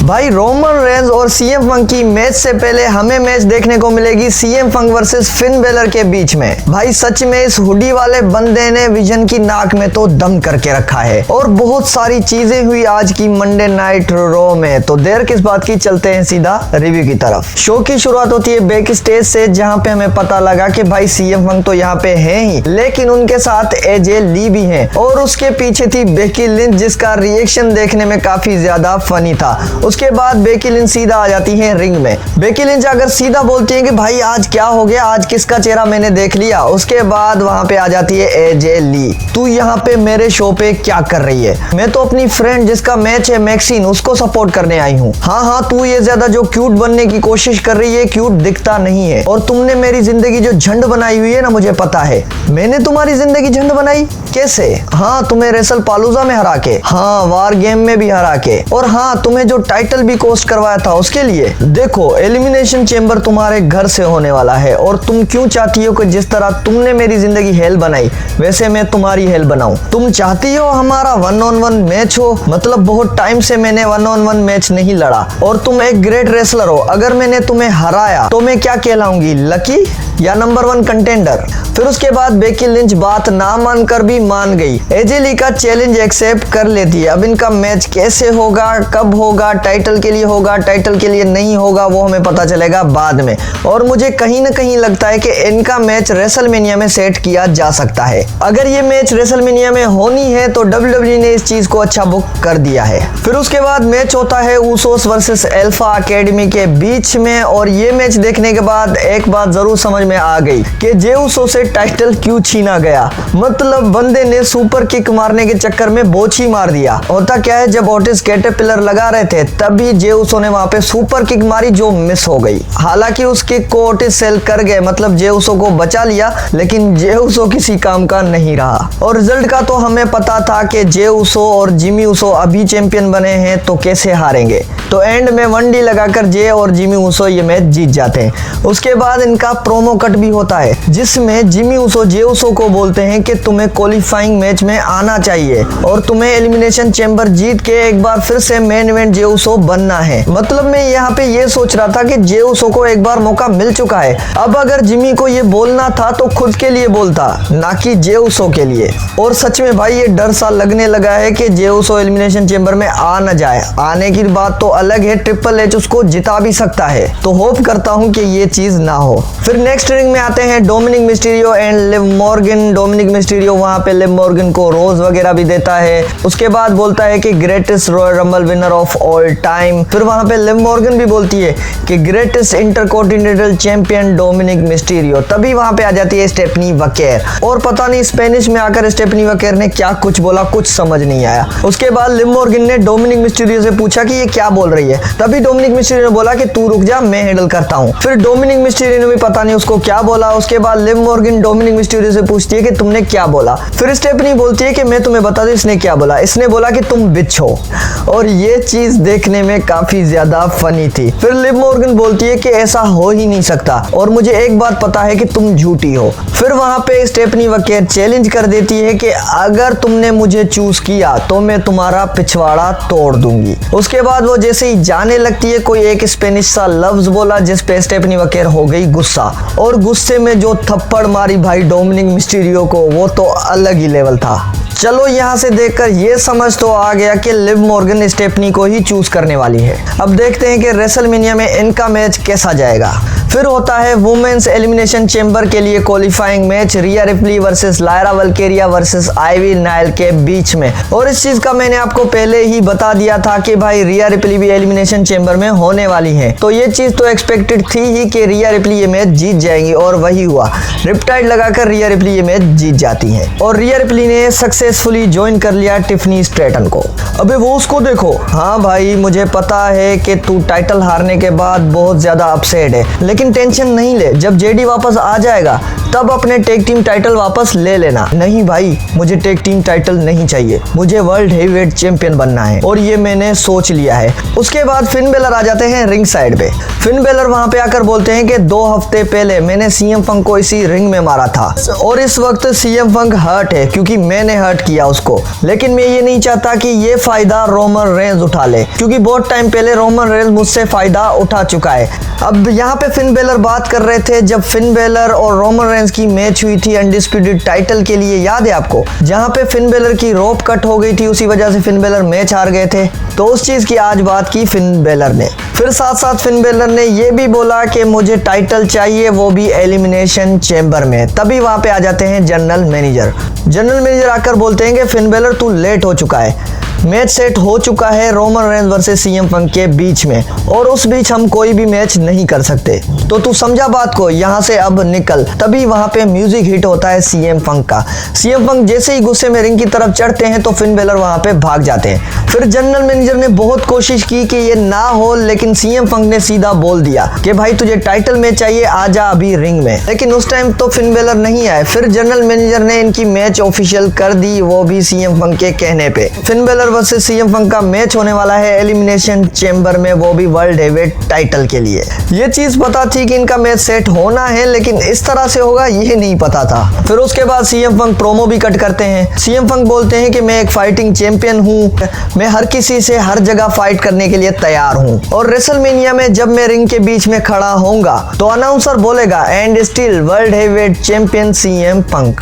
भाई Roman Reigns और CM Punk की मैच से पहले हमें मैच देखने को मिलेगी CM Punk versus fin baler के बीच में। भाई सच में इस हुडी वाले बंदे ने विजन की नाक में तो दम करके रखा है और बहुत सारी चीजें हुई आज की मंडे नाइट रॉ में। तो देर किस बात की, चलते हैं सीधा रिव्यू की तरफ। शो की शुरुआत होती है बैक स्टेज से, जहां पे हमें पता लगा कि भाई सीएम पंक तो यहाँ पे है ही, लेकिन उनके साथ एजे ली भी है और उसके पीछे थी बेकी लिंच, जिसका रिएक्शन देखने में काफी ज्यादा फनी था। उसके बाद बेकी लिंच सीधा आ जाती है रिंग में। बेकी लिंच अगर सीधा बोलती है कि भाई आज क्या हो गया, आज किसका चेहरा मैंने देख लिया। उसके बाद वहां पे आ जाती है एजे ली, तू यहाँ पे मेरे शो पे क्या कर रही है? मैं तो अपनी फ्रेंड जिसका मैच है मैक्सिन, उसको सपोर्ट करने आई हूँ। हाँ, तू ये ज्यादा जो क्यूट बनने की कोशिश कर रही है, क्यूट दिखता नहीं है। और तुमने मेरी जिंदगी जो झंड बनाई हुई है ना, मुझे पता है। मैंने तुम्हारी जिंदगी झंड बनाई कैसे? हाँ, तुम्हें रेसल पालूजा में हरा के, हाँ वार गेम में भी हरा के, और हाँ तुम्हें जो टाइटल भी कोस्ट करवाया था उसके लिए। देखो एलिमिनेशन चेंबर तुम्हारे घर से होने वाला है और तुम क्यों चाहती हो कि जिस तरह तुमने मेरी जिंदगी हेल बनाई वैसे मैं तुम्हारी हेल बनाऊं? तुम चाहती हो हमारा 1-on-1 मैच हो? मतलब बहुत टाइम से मैंने 1-on-1 मैच नहीं लड़ा और तुम एक ग्रेट रेसलर हो। अगर मैंने तुम्हें हराया तो मैं क्या कहलाऊंगी, लकी या नंबर 1 कंटेंडर? फिर उसके बाद बेकी लिंच बात ना मानकर भी मान गई। एजे ली का चैलेंज एक्सेप्ट कर लेती है। अब इनका मैच कैसे होगा, कब होगा, टाइटल के लिए होगा, टाइटल के लिए नहीं होगा, वो हमें पता चलेगा बाद में। और मुझे कहीं ना कहीं लगता है कि इनका मैच रेसलमेनिया में सेट किया जा सकता है। अगर ये मैच रेसलमेनिया में होनी है तो WWE ने इस चीज को अच्छा बुक कर दिया है। फिर उसके बाद मैच होता है ऊसोस वर्सेस अल्फा एकेडमी के बीच में, और ये मैच देखने के बाद एक बात जरूर समझ में आ गई कि जे उसो से टाइटल क्यों छीना गया। मतलब बंदे ने सुपर किक मारने के चक्कर में बोछी मार दिया। होता क्या है, जब ओटिस कैटरपिलर लगा रहे थे तभी जे उसो ने वहां पे सुपर किक मारी जो मिस हो गई। हालांकि उस किक को ओटिस सेल कर गए, मतलब जे उसो को बचा लिया, लेकिन जे उसो किसी काम का नहीं रहा। और रिजल्ट का तो हमें पता था कि जे उसो और जिमी उसो अभी चैंपियन बने हैं तो कैसे हारेंगे। तो एंड में 1D लगाकर जे और जिमी उसो ये मैच जीत जाते हैं। उसके बाद इनका प्रोमो कट भी होता है जिसमें जिमी उसो जे उसो को बोलते हैं कि तुम्हें क्वालिफाइंग मैच में आना चाहिए और तुम्हें एलिमिनेशन चैंबर जीत के एक बार फिर से मेन इवेंट जे उसो बनना है। मतलब मैं यहाँ पे ये सोच रहा था कि जे उसो को एक बार मौका मिल चुका है, अब अगर जिमी को ये बोलना था तो खुद के लिए बोलता, ना कि जे उसो के लिए। और सच में भाई ये डर सा लगने लगा है कि जे उसो एलिमिनेशन चैंबर में आ न जाए। आने की बात तो अलग है, ट्रिपल एच उसको जिता भी सकता है, तो होप करता हूँ कि ये चीज ना हो। फिर नेक्स्ट रिंग में आते हैं Dominik Mysterio and Liv Morgan. Dominik Mysterio वहां पे लिव मॉर्गन को रोज वगैरह भी देता है। उसके बाद बोलता है कि greatest royal rumble winner of all time. फिर वहां पे लिव मॉर्गन भी बोलती है कि greatest intercontinental champion Dominik Mysterio. तभी वहां पे आ जाती है स्टेफनी वकेर, और पता नहीं स्पेनिश में आकर स्टेफनी वकेर ने क्या कुछ बोला, कुछ समझ नहीं आया। उसके बाद लिव मॉर्गन ने डोमिनिक मिस्टीरियो से पूछा कि ये क्या बोल रही है। तभी डोमिनिक मिस्टीरियो ने बोला कि तू रुक जा, मैं हैंडल करता हूँ। फिर डोमिनिक मिस्टीरियो ने भी पता नहीं उसको क्या बोला। उसके बाद लिव मॉर्गन डोमिनिक मिस्टीरियो से पूछती है कि तुमने क्या बोला। फिर स्टेफनी बोलती है कि मैं तुम्हें बता दूं इसने क्या बोला। इसने बोला कि तुम बिच हो, और ये चीज देखने में काफी ज्यादा फनी थी। फिर लिव मॉर्गन बोलती है कि ऐसा हो ही नहीं सकता और मुझे एक बात पता है कि तुम झूठी हो। फिर वहां पे स्टेफनी वकेर चैलेंज कर देती है कि अगर तुमने मुझे चूज किया तो मैं तुम्हारा पिछवाड़ा तोड़ दूंगी। उसके बाद वो जैसे ही जाने लगती है, कोई एक स्पेनिश सा लफ्ज बोला जिस पे स्टेफनी वकेर हो गई गुस्सा, और गुस्से में जो थप्पड़ मारी भाई डोमिनिक मिस्टीरियो को, वो तो अलग ही लेवल था। चलो यहाँ से देखकर ये समझ तो आ गया कि लिव मॉर्गन स्टेफनी को ही चूज करने वाली है। अब देखते हैं कि रेसलमेनिया में इनका मैच कैसा जाएगा। फिर होता है वुमेन्स एलिमिनेशन चैंबर के लिए qualifying match Rhea Ripley versus Lyra Valkyria versus Ivy Nile के बीच में। और इस चीज का मैंने आपको पहले ही बता दिया था कि भाई रिया रिप्ली भी एलिमिनेशन चैंबर में होने वाली है, तो ये चीज तो एक्सपेक्टेड थी ही कि रिया रिप्ली ये मैच जीत जाएंगी, और वही हुआ। रिपटाइड लगाकर रिया रिप्ली ये मैच जीत जाती है और रिया रिप्ली ने सक्सेसफुली ज्वाइन कर लिया टिफनी स्ट्रेटन को। अबे वो उसको देखो। हाँ भाई मुझे पता है कि तू टाइटल हारने के बाद बहुत ज्यादा अपसेट है, लेकिन टेंशन नहीं ले, जब जेडी वापस आ जाएगा तब अपने टेक टीम टाइटल वापस ले लेना। नहीं भाई, मुझे टेक टीम टाइटल नहीं चाहिए, मुझे वर्ल्ड हेवीवेट चैंपियन बनना है और ये मैंने सोच लिया है। उसके बाद फिन बेलर आ जाते हैं रिंग साइड पे। फिन बेलर वहां पे आकर बोलते हैं कि 2 हफ्ते पहले मैंने सीएम पंक को इसी रिंग में मारा था और इस वक्त सीएम पंक हर्ट है क्योंकि मैंने हर्ट किया उसको, लेकिन मैं ये नहीं चाहता कि ये फायदा रोमन रेंज उठा ले क्योंकि बहुत टाइम पहले रोमन रेंज मुझसे फायदा उठा चुका है। अब यहाँ पे फिन बेलर बात कर रहे थे जब फिन बेलर और रोमन रेंज की मैच हुई थी अनडिस्प्यूटेड टाइटल के लिए, याद है आपको, जहाँ पे फिन बेलर की रोप कट हो गई थी, उसी वजह से फिन बेलर मैच हार गए थे। तो उस चीज की आज बात की फिन बेलर ने। फिर साथ साथ फिन बेलर ने ये भी बोला कि मुझे टाइटल चाहिए, वो भी एलिमिनेशन चेंबर में। तभी वहां पे आ जाते हैं जनरल मैनेजर। जनरल मैनेजर आकर बोलते हैं कि फिन बेलर तू लेट हो चुका है, मैच सेट हो चुका है Roman Reigns versus CM Punk के बीच में और उस बीच हम कोई भी मैच नहीं कर सकते, तो तू समझा बात को, यहाँ से अब निकल। तभी वहां पे म्यूजिक हिट होता है सीएम पंक का। सीएम पंक जैसे ही गुस्से में रिंग की तरफ चढ़ते हैं तो फिन बेलर वहां पे भाग जाते हैं। फिर जनरल मैनेजर ने बहुत कोशिश की कि ये ना हो, लेकिन सीएम पंक ने सीधा बोल दिया कि भाई तुझे टाइटल मैच चाहिए, आजा अभी रिंग में। लेकिन उस टाइम तो फिन बेलर नहीं आए। फिर जनरल मैनेजर ने इनकी मैच ऑफिशियल कर दी, वो भी सीएम पंक के कहने पे। Fin baler versus CM Punk का मैच होने वाला है एलिमिनेशन चेंबर में, वो भी वर्ल्ड हेवीवेट टाइटल के लिए। ये चीज पता थी कि इनका मैच सेट होना है, लेकिन इस तरह से होगा ये नहीं पता था। फिर उसके बाद सीएम पंक प्रोमो भी कट करते हैं। सीएम पंक बोलते हैं कि मैं एक फाइटिंग चैंपियन हूँ, मैं हर किसी से हर जगह फाइट करने के लिए तैयार हूँ और रेसलमेनिया में जब मैं रिंग के बीच में खड़ा होऊंगा तो अनाउंसर बोलेगा and still world heavyweight champion CM Punk.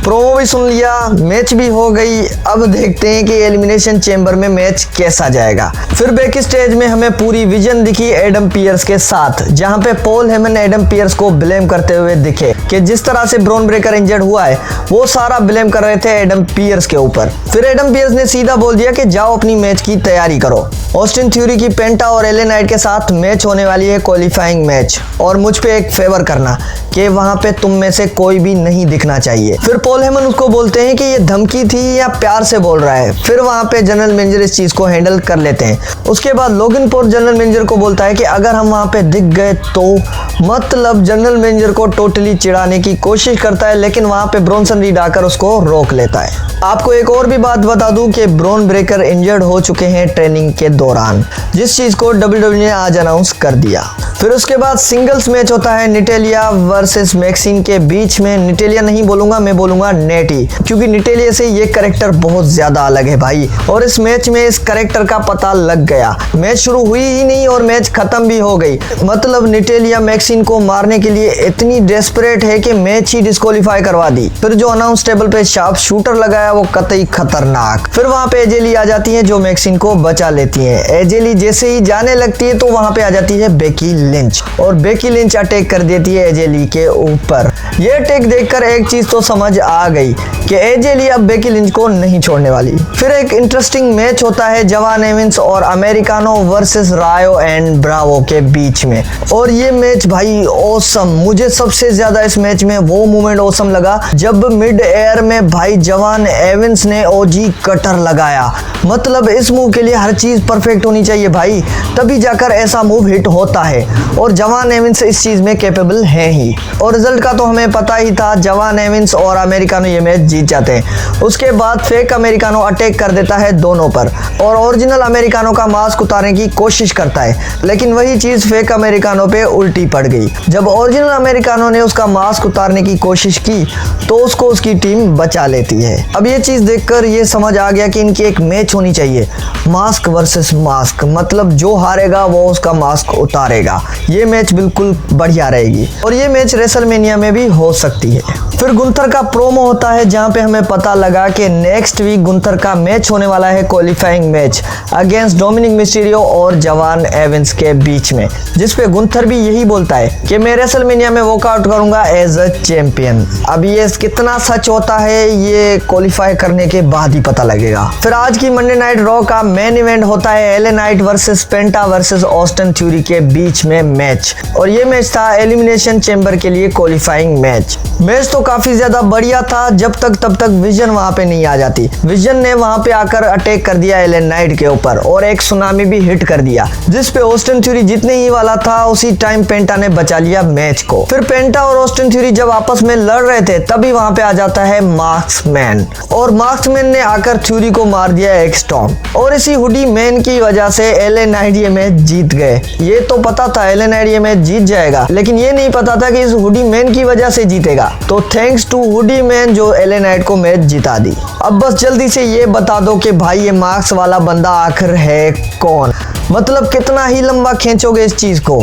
Promo भी सुन लिया, मैच भी हो गई। अब देखते हैं कि एलिमिनेशन चेंबर में मैच कैसा जाएगा। फिर बैक स्टेज में हमें पूरी विजन दिखी एडम पियर्स के साथ, जहां पे पॉल हेमन एडम पियर्स को ब्लेम करते हुए दिखे कि जिस तरह से ब्रॉन ब्रेकर इंजर्ड हुआ है वो सारा ब्लेम कर रहे थे एडम पियर्स के ऊपर। फिर एडम पियर्स ने सीधा बोल दिया कि जाओ अपनी मैच की तैयारी करो। ऑस्टिन थ्योरी की पेंटा और एले नाइट के साथ मैच होने वाली है क्वालिफाइंग मैच, और मुझ पे एक फेवर करना कि वहां पे तुम में से कोई भी नहीं दिखना चाहिए। फिर पॉल हेमन उसको बोलते हैं कि ये धमकी थी या प्यार से बोल रहा है। फिर वहां पे जनरल मैनेजर इस चीज को हैंडल कर लेते हैं। उसके बाद लोगन पॉल जनरल मैनेजर को बोलता है कि अगर हम वहां पे दिख गए तो, मतलब जनरल मैनेजर को टोटली चिढ़ाने की कोशिश करता है, लेकिन वहां पे ब्रॉनसन रीड आकर उसको रोक लेता है। आपको एक और भी बात बता दूं कि ब्रॉन ब्रेकर इंजर्ड हो चुके हैं ट्रेनिंग के दौरान, जिस चीज को WWE ने आज अनाउंस कर दिया। फिर उसके बाद सिंगल्स मैच होता है निटेलिया वर्सेस मैक्सिन के बीच में। निटेलिया नहीं बोलूंगा, मैं बोलूंगा नेटी, क्योंकि निटेलिया से ये कैरेक्टर बहुत ज्यादा अलग है भाई, और इस मैच में इस कैरेक्टर का पता लग गया। मैच शुरू हुई ही नहीं और मैच खत्म भी हो गई। मतलब निटेलिया मैक्सिन को मारने के लिए इतनी डेस्परेट है कि मैच ही डिस्क्वालीफाई करवा दी। फिर जो अनाउंस टेबल पे शार्प शूटर लगाया वो कतई खतरनाक। फिर वहां पे एजेली आ जाती है जो मैक्सिन को बचा लेती है। एजेली जैसे ही जाने लगती है तो वहां पे आ जाती है बेकी लिंच, और बेकी लिंच अटैक कर देती है एजेली के ऊपर। ये अटैक देखकर एक चीज तो समझ आ गई कि एजेली अब बेकी लिंच को नहीं छोड़ने वाली। फिर एक इंटरेस्टिंग मैच होता है जवान एविंस और अमेरिकानो वर्सेस रायो एंड ब्रावो के बीच में, और ये मैच भाई ऑसम। मुझे सबसे ज्यादा इस मैच में वो मोमेंट ऑसम लगा जब मिड एयर में भाई जवान एविंस ने ओजी कटर लगाया। मतलब इस मूव के लिए हर चीज परफेक्ट होनी चाहिए भाई, तभी जाकर ऐसा मूव हिट होता है, और जवान एविंस इस चीज में कैपेबल है ही। और रिजल्ट का तो हमें पता ही था, जवान एविंस और अमेरिकानो ये मैच जीत जाते हैं। उसके बाद फेक अमेरिकानो अटैक कर देता है दोनों पर, और ओरिजिनल अमेरिकानो का मास्क उतारने की कोशिश करता है, लेकिन वही चीज फेक अमेरिकानो पे उल्टी पड़ गई। जब ओरिजिनल अमेरिकानो ने उसका मास्क उतारने की कोशिश की तो उसको उसकी टीम बचा लेती है। अब ये चीज देखकर ये समझ आ गया कि इनकी एक मैच होनी चाहिए, मास्क वर्सेस मास्क, मतलब जो हारेगा वो उसका मास्क उतारेगा। ये मैच बिल्कुल बढ़िया रहेगी, और ये मैच रेसलमेनिया में भी हो सकती है। फिर गुंथर का प्रोमो होता है जहां पे हमें पता लगा कि नेक्स्ट वीक गुंथर का मैच होने वाला है qualifying match against Dominik Mysterio और जवान एविंस के बीच में, जिसपे गुंथर भी यही बोलता है कि मैं रेसलमेनिया में वॉकआउट करूंगा एज अ चैंपियन। अब ये कितना सच होता है ये क्वालिफाई करने के बाद ही पता लगेगा। फिर आज की मंडे नाइट रॉ का मेन इवेंट होता है एले नाइट वर्सेस पेंटा वर्सेस ऑस्टिन थ्योरी के बीच में मैच, और ये मैच था एलिमिनेशन चेंबर के लिए क्वालिफाइंग मैच। मैच तो काफी ज्यादा बढ़िया था जब तक विजन वहां पे नहीं आ जाती। विजन ने वहां पे आकर अटैक कर दिया एलन नाइट के ऊपर और एक सुनामी भी हिट कर दिया, जिस पे ऑस्टिन थ्योरी जीतने ही वाला था। उसी टाइम पेंटा ने बचा लिया मैच को। फिर पेंटा और ऑस्टिन थ्योरी जब आपस में लड़ रहे थे तभी वहां पे आ जाता है मार्क्समैन, और मार्क्समैन ने आकर थ्योरी को मार दिया एक स्टॉम्प, और इसी हुडी मैन की वजह से एलन नाइट ये मैच जीत गए। ये तो पता था एलन नाइट ये मैच जीत जाएगा, लेकिन ये नहीं पता था कि इस हुडी मैन की वजह से जीतेगा। तो थैंक्स टू हुडी मैन जो एलन नाइट को मैच जिता दी। अब बस जल्दी से ये बता दो कि भाई ये मार्क्स वाला बंदा आखिर है कौन, मतलब कितना ही लंबा खींचोगे इस चीज को।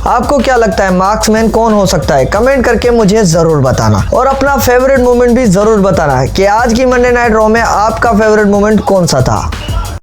आपको क्या लगता है मार्क्समैन कौन हो सकता है? कमेंट करके मुझे जरूर बताना, और अपना फेवरेट मोमेंट भी जरूर बताना कि आज की मंडे नाइट रॉ में आपका फेवरेट मोमेंट कौन सा था।